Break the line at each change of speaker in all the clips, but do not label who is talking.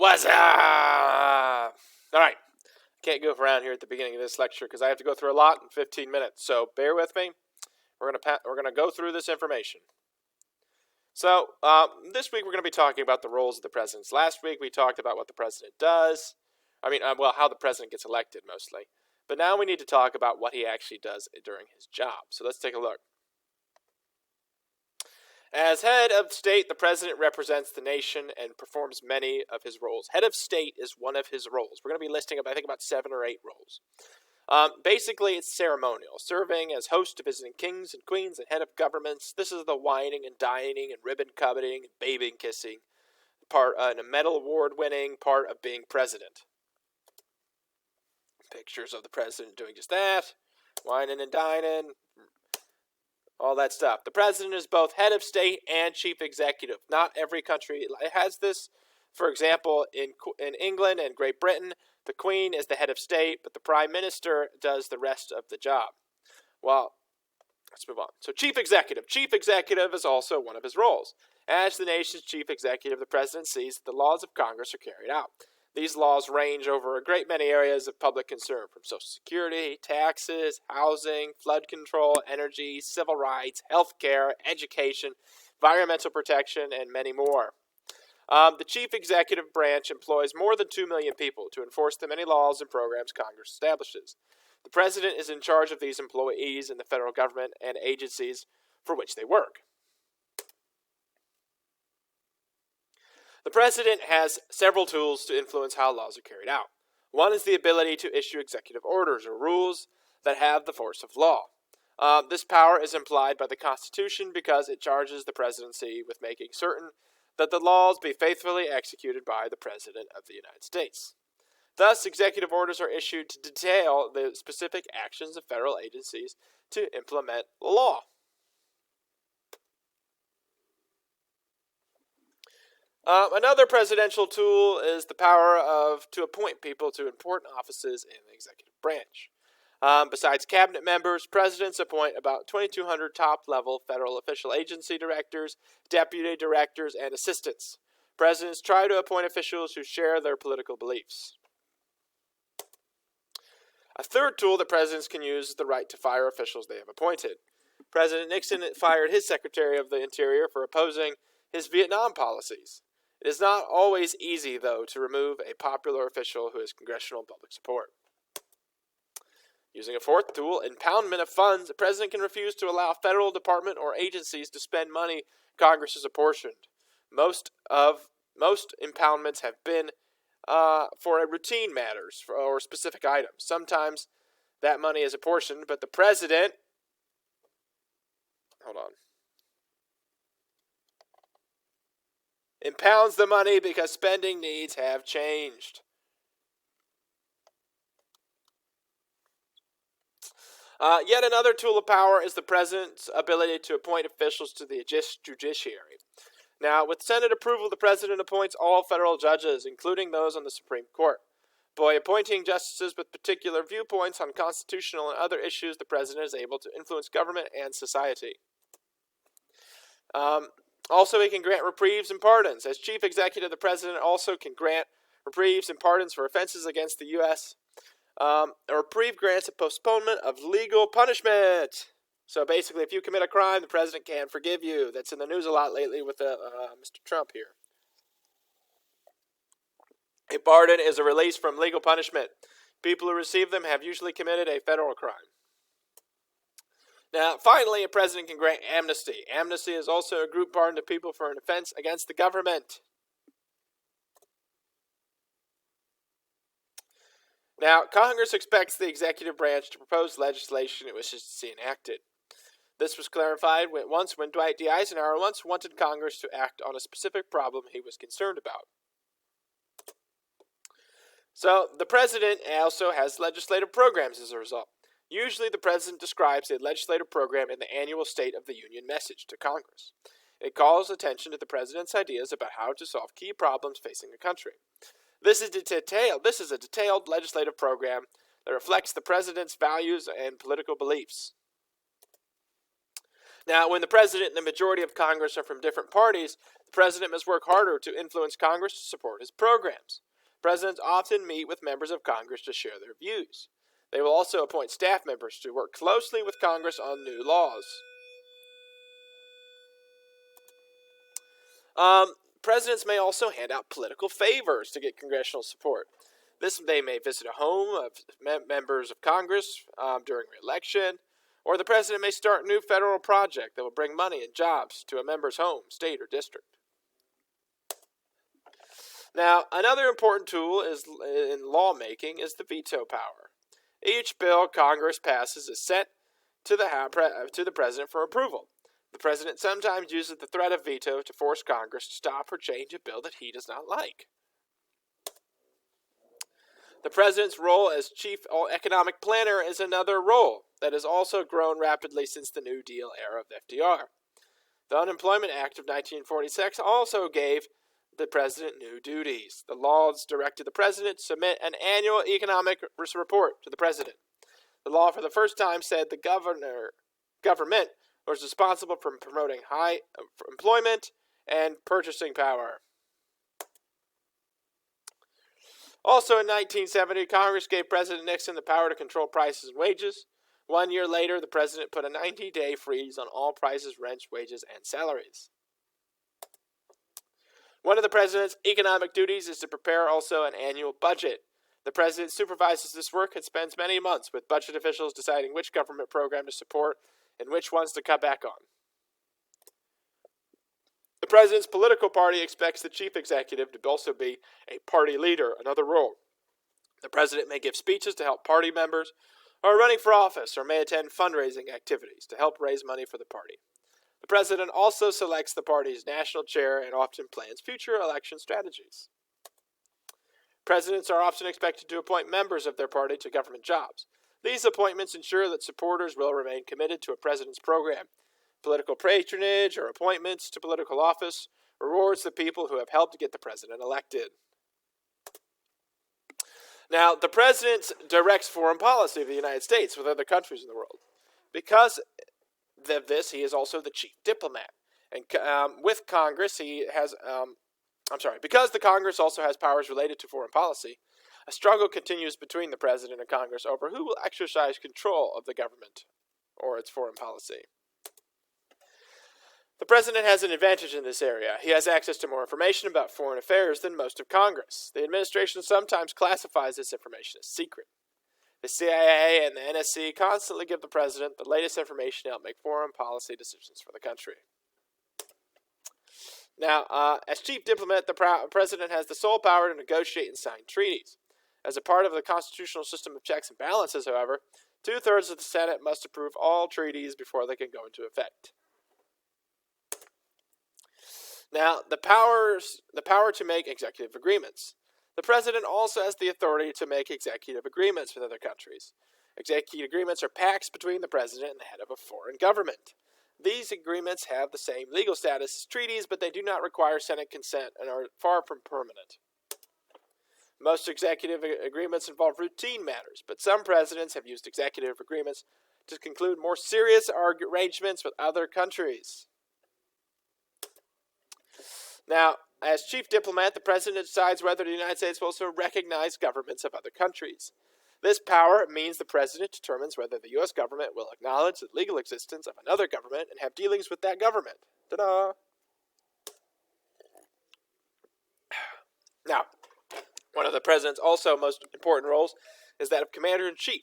What's up? All right. Can't goof around here at the beginning of this lecture because I have to go through a lot in 15 minutes. So bear with me. We're gonna go through this information. So this week we're going to be talking about the roles of the presidents. Last week we talked about what the president does. How the president gets elected mostly. But now we need to talk about what he actually does during his job. So let's take a look. As head of state, the president represents the nation and performs many of his roles. Head of state is one of his roles. We're going to be listing up, I think, about 7 or 8 roles. Basically, it's ceremonial, serving as host to visiting kings and queens and head of governments. This is the wining and dining and ribbon cutting and baby kissing part, and a medal award winning part of being president. Pictures of the president doing just that, wining and dining, all that stuff. The president is both head of state and chief executive. Not every country has this. For example, in England and Great Britain, the Queen is the head of state, but the Prime Minister does the rest of the job. Well, let's move on. So chief executive. Chief executive is also one of his roles. As the nation's chief executive, the president sees that the laws of Congress are carried out. These laws range over a great many areas of public concern, from Social Security, taxes, housing, flood control, energy, civil rights, healthcare, education, environmental protection, and many more. The chief executive branch employs more than 2 million people to enforce the many laws and programs Congress establishes. The president is in charge of these employees in the federal government and agencies for which they work. The president has several tools to influence how laws are carried out. One is the ability to issue executive orders or rules that have the force of law. This power is implied by the Constitution because it charges the presidency with making certain that the laws be faithfully executed by the President of the United States. Thus, executive orders are issued to detail the specific actions of federal agencies to implement the law. Another presidential tool is the power to appoint people to important offices in the executive branch. Besides cabinet members, presidents appoint about 2,200 top-level federal official agency directors, deputy directors, and assistants. Presidents try to appoint officials who share their political beliefs. A third tool that presidents can use is the right to fire officials they have appointed. President Nixon fired his Secretary of the Interior for opposing his Vietnam policies. It is not always easy, though, to remove a popular official who has congressional and public support. Using a fourth tool, impoundment of funds, the president can refuse to allow federal department or agencies to spend money Congress has apportioned. Most impoundments have been for routine matters or specific items. Sometimes that money is apportioned, but the president impounds the money because spending needs have changed. Yet another tool of power is the president's ability to appoint officials to the judiciary. Now, with Senate approval, the president appoints all federal judges, including those on the Supreme Court. By appointing justices with particular viewpoints on constitutional and other issues, the president is able to influence government and society. Also, he can grant reprieves and pardons. As chief executive, the president also can grant reprieves and pardons for offenses against the U.S. A reprieve grants a postponement of legal punishment. So basically, if you commit a crime, the president can forgive you. That's in the news a lot lately with Mr. Trump here. A pardon is a release from legal punishment. People who receive them have usually committed a federal crime. Now, finally, a president can grant amnesty. Amnesty is also a group pardon to people for an offense against the government. Now, Congress expects the executive branch to propose legislation it wishes to see enacted. This was clarified when Dwight D. Eisenhower once wanted Congress to act on a specific problem he was concerned about. So, the president also has legislative programs as a result. Usually, the president describes a legislative program in the annual State of the Union message to Congress. It calls attention to the president's ideas about how to solve key problems facing the country. This is a detailed legislative program that reflects the president's values and political beliefs. Now, when the president and the majority of Congress are from different parties, the president must work harder to influence Congress to support his programs. Presidents often meet with members of Congress to share their views. They will also appoint staff members to work closely with Congress on new laws. Presidents may also hand out political favors to get congressional support. They may visit a home of members of Congress during re-election, or the president may start a new federal project that will bring money and jobs to a member's home, state, or district. Now, another important tool in lawmaking is the veto power. Each bill Congress passes is sent to the president for approval. The president sometimes uses the threat of veto to force Congress to stop or change a bill that he does not like. The president's role as chief economic planner is another role that has also grown rapidly since the New Deal era of FDR. The Unemployment Act of 1946 also gave the president new duties. The laws directed the president to submit an annual economic report to the president. The law for the first time said the government was responsible for promoting high employment and purchasing power. Also in 1970, Congress gave President Nixon the power to control prices and wages. 1 year later, the president put a 90-day freeze on all prices, rents, wages, and salaries. One of the president's economic duties is to prepare also an annual budget. The president supervises this work and spends many months with budget officials deciding which government program to support and which ones to cut back on. The president's political party expects the chief executive to also be a party leader, another role. The president may give speeches to help party members who are running for office or may attend fundraising activities to help raise money for the party. The president also selects the party's national chair and often plans future election strategies. Presidents are often expected to appoint members of their party to government jobs. These appointments ensure that supporters will remain committed to a president's program. Political patronage or appointments to political office rewards the people who have helped to get the president elected. Now, the president directs foreign policy of the United States with other countries in the world. Because of this, he is also the chief diplomat. And with Congress, because the Congress also has powers related to foreign policy, a struggle continues between the president and Congress over who will exercise control of the government or its foreign policy. The president has an advantage in this area. He has access to more information about foreign affairs than most of Congress. The administration sometimes classifies this information as secret. The CIA and the NSC constantly give the president the latest information to help make foreign policy decisions for the country. Now, as chief diplomat, the president has the sole power to negotiate and sign treaties. As a part of the constitutional system of checks and balances, however, 2/3 of the Senate must approve all treaties before they can go into effect. Now, the power to make executive agreements. The president also has the authority to make executive agreements with other countries. Executive agreements are pacts between the president and the head of a foreign government. These agreements have the same legal status as treaties, but they do not require Senate consent and are far from permanent. Most executive agreements involve routine matters, but some presidents have used executive agreements to conclude more serious arrangements with other countries. Now, as chief diplomat, the president decides whether the United States will also recognize governments of other countries. This power means the president determines whether the U.S. government will acknowledge the legal existence of another government and have dealings with that government. Ta-da! Now, one of the president's also most important roles is that of commander-in-chief.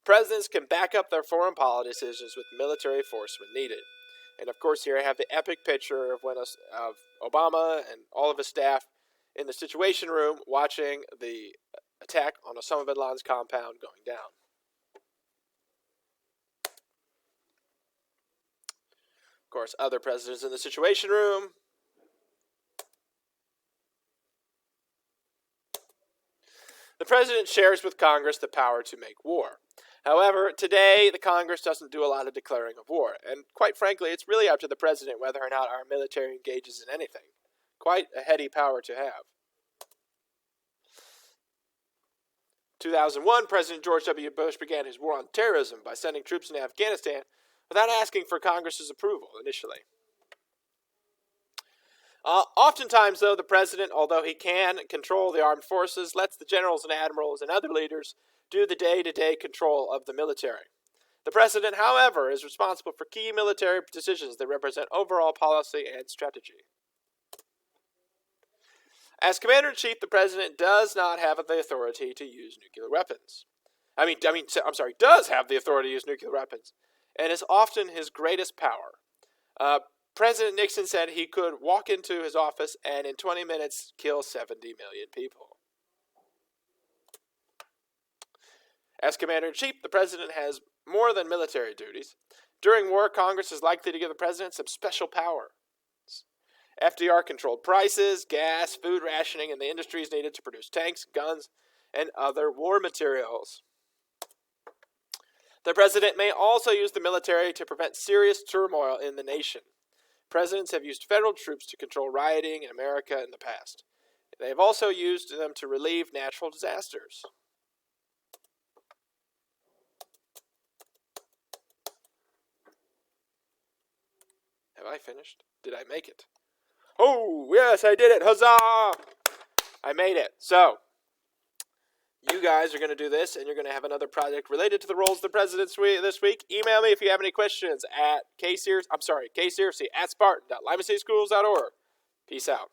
Presidents can back up their foreign policy decisions with military force when needed. And of course, here I have the epic picture of Obama and all of his staff in the Situation Room watching the attack on Osama bin Laden's compound going down. Of course, other presidents in the Situation Room. The president shares with Congress the power to make war. However, today, the Congress doesn't do a lot of declaring of war, and quite frankly, it's really up to the president whether or not our military engages in anything. Quite a heady power to have. 2001, President George W. Bush began his war on terrorism by sending troops into Afghanistan without asking for Congress's approval initially. Oftentimes, though, the president, although he can control the armed forces, lets the generals and admirals and other leaders do the day-to-day control of the military. The president, however, is responsible for key military decisions that represent overall policy and strategy. As commander-in-chief, the president does not have the authority to use nuclear weapons. Does have the authority to use nuclear weapons, and is often his greatest power. President Nixon said he could walk into his office and in 20 minutes kill 70 million people. As commander-in-chief, the president has more than military duties. During war, Congress is likely to give the president some special power. FDR controlled prices, gas, food rationing, and the industries needed to produce tanks, guns, and other war materials. The president may also use the military to prevent serious turmoil in the nation. Presidents have used federal troops to control rioting in America in the past. They have also used them to relieve natural disasters. Have I finished? Did I make it? Oh, yes, I did it. Huzzah! I made it. So, you guys are going to do this, and you're going to have another project related to the roles of the president this week. Email me if you have any questions at ksearcy@spartan.limaceschools.org. Peace out.